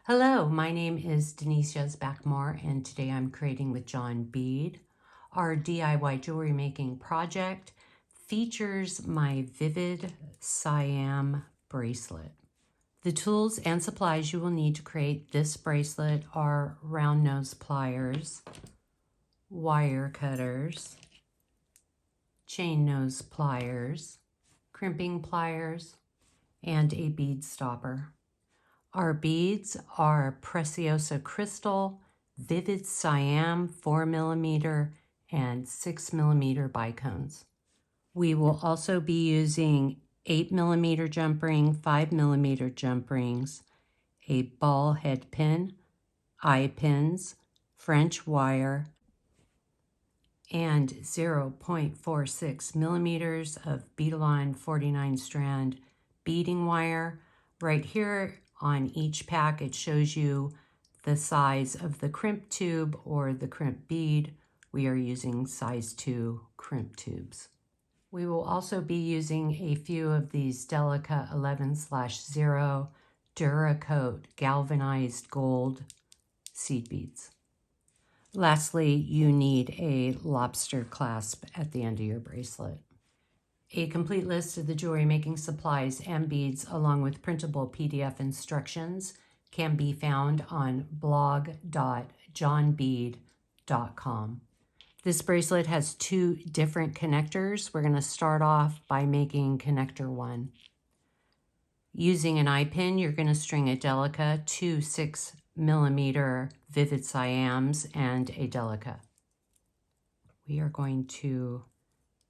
Hello, my name is Denise Yezbak Moore, and today I'm creating with John Bead. Our DIY jewelry making project features my Vivid Siam bracelet. The tools and supplies you will need to create this bracelet are round nose pliers, wire cutters, chain nose pliers, crimping pliers, and a bead stopper. Our beads are Preciosa crystal, Vivid Siam 4mm and 6mm bicones. We will also be using 8mm jump ring, 5mm jump rings, a ball head pin, eye pins, French wire, and 0.46 millimeters of Beaded 49 strand beading wire. Right here on each pack, it shows you the size of the crimp tube or the crimp bead. We are using size 2 crimp tubes. We will also be using a few of these Delicas 11/0 Duracoat galvanized gold seed beads. Lastly, you need a lobster clasp at the end of your bracelet. A complete list of the jewelry making supplies and beads along with printable PDF instructions can be found on blog.johnbead.com. This bracelet has 2 different connectors. We're going to start off by making connector 1. Using an eye pin, you're going to string a Delica, 2 6mm Vivid Siams, and a Delica. We are going to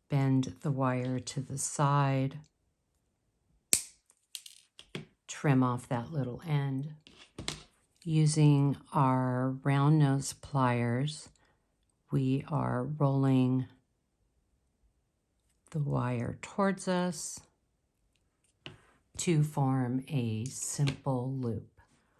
bend the wire to the side, trim off that little end. Using our round nose pliers, we are rolling the wire towards us to form a simple loop.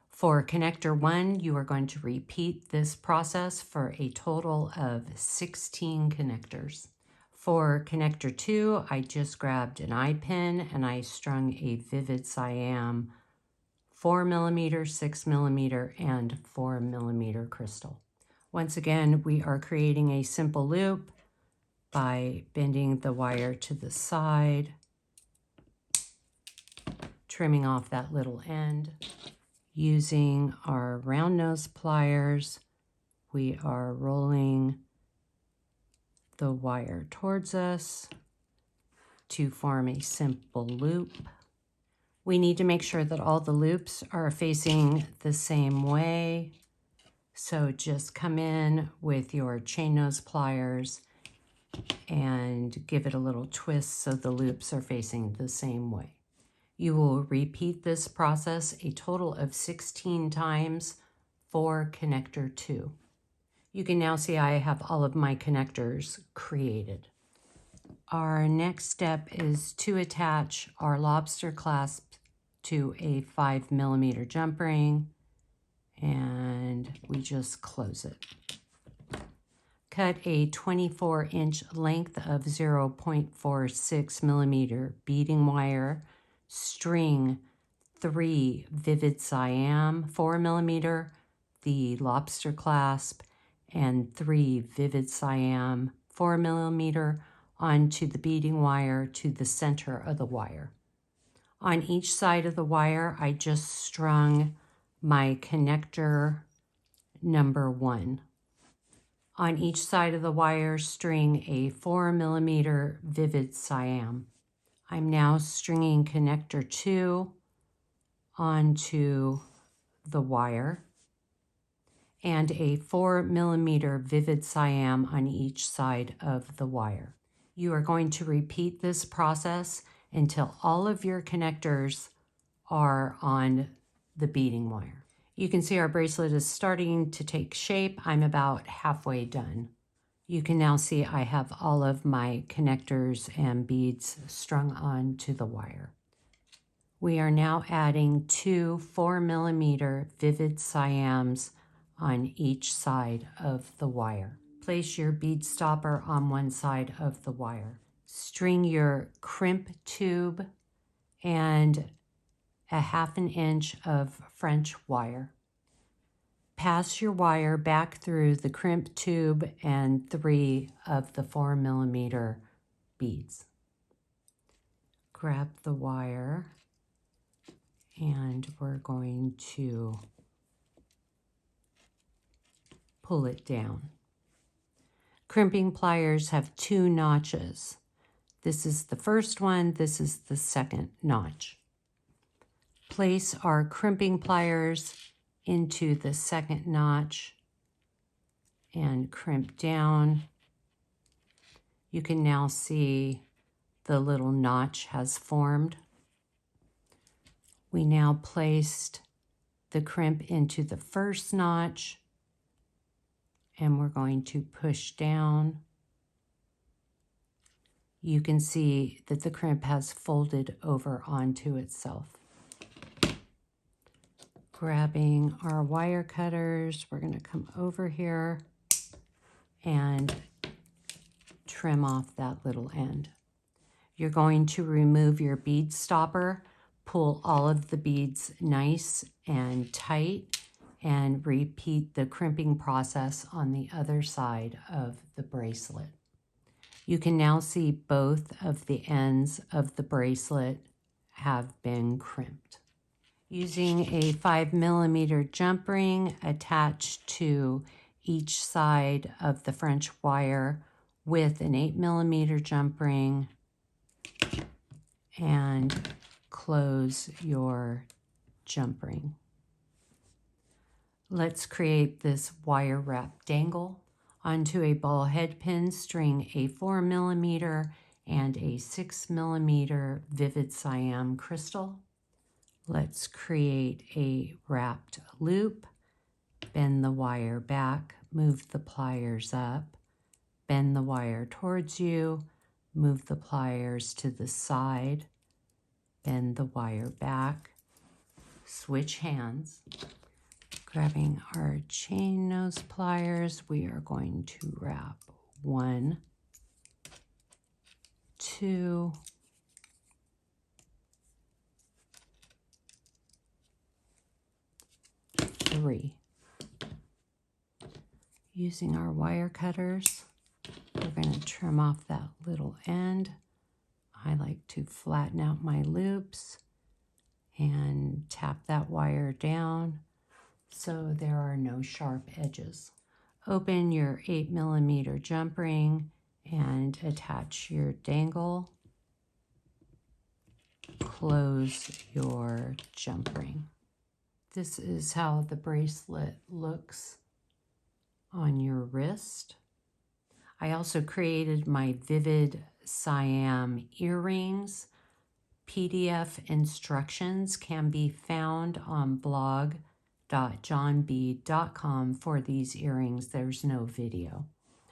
For connector 1, you are going to repeat this process for a total of 16 connectors. For connector 2, I just grabbed an eye pin and I strung a Vivid Siam 4mm, 6mm, and 4mm crystal. Once again, we are creating a simple loop by bending the wire to the side, trimming off that little end. Using our round nose pliers, we are rolling the wire towards us to form a simple loop. We need to make sure that all the loops are facing the same way. So just come in with your chain nose pliers and give it a little twist so the loops are facing the same way. You will repeat this process a total of 16 times for connector 2. You can now see I have all of my connectors created. Our next step is to attach our lobster clasp to a 5mm jump ring, and we just close it. Cut a 24-inch length of 0.46mm beading wire. String 3 Vivid Siam 4mm, the lobster clasp, and 3 Vivid Siam 4mm onto the beading wire to the center of the wire. On each side of the wire, I just strung my connector number 1. On each side of the wire, string a 4mm Vivid Siam. I'm now stringing connector 2 onto the wire and a 4mm Vivid Siam on each side of the wire. You are going to repeat this process until all of your connectors are on the beading wire. You can see our bracelet is starting to take shape. I'm about halfway done. You can now see I have all of my connectors and beads strung onto the wire. We are now adding 2 4mm Vivid Siams on each side of the wire. Place your bead stopper on one side of the wire. String your crimp tube and a 1/2 inch of French wire. pass your wire back through the crimp tube and 3 of the 4mm beads. Grab the wire and we're going to pull it down. Crimping pliers have 2 notches. This is the first one, this is the second notch. Place our crimping pliers into the second notch and crimp down. You can now see the little notch has formed. We now placed the crimp into the first notch and we're going to push down. You can see that the crimp has folded over onto itself. Grabbing our wire cutters, we're going to come over here and trim off that little end. You're going to remove your bead stopper, pull all of the beads nice and tight, and repeat the crimping process on the other side of the bracelet. You can now see both of the ends of the bracelet have been crimped. Using a 5mm jump ring attached to each side of the French wire with an 8mm jump ring, and close your jump ring. Let's create this wire wrap dangle. Onto a ball head pin, string a 4mm and a 6mm Vivid Cyan crystal. Let's create a wrapped loop. Bend the wire back, move the pliers up, bend the wire towards you, move the pliers to the side, bend the wire back, switch hands. Grabbing our chain nose pliers, we are going to wrap 1, 2, 3. Using our wire cutters, we're going to trim off that little end. I like to flatten out my loops and tap that wire down so there are no sharp edges. Open your 8mm jump ring and attach your dangle. Close your jump ring. This is how the bracelet looks on your wrist. I also created my Vivid Cyan earrings. PDF instructions can be found on blog.johnbead.com for these earrings. There's no video.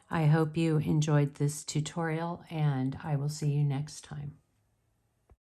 I hope you enjoyed this tutorial and I will see you next time.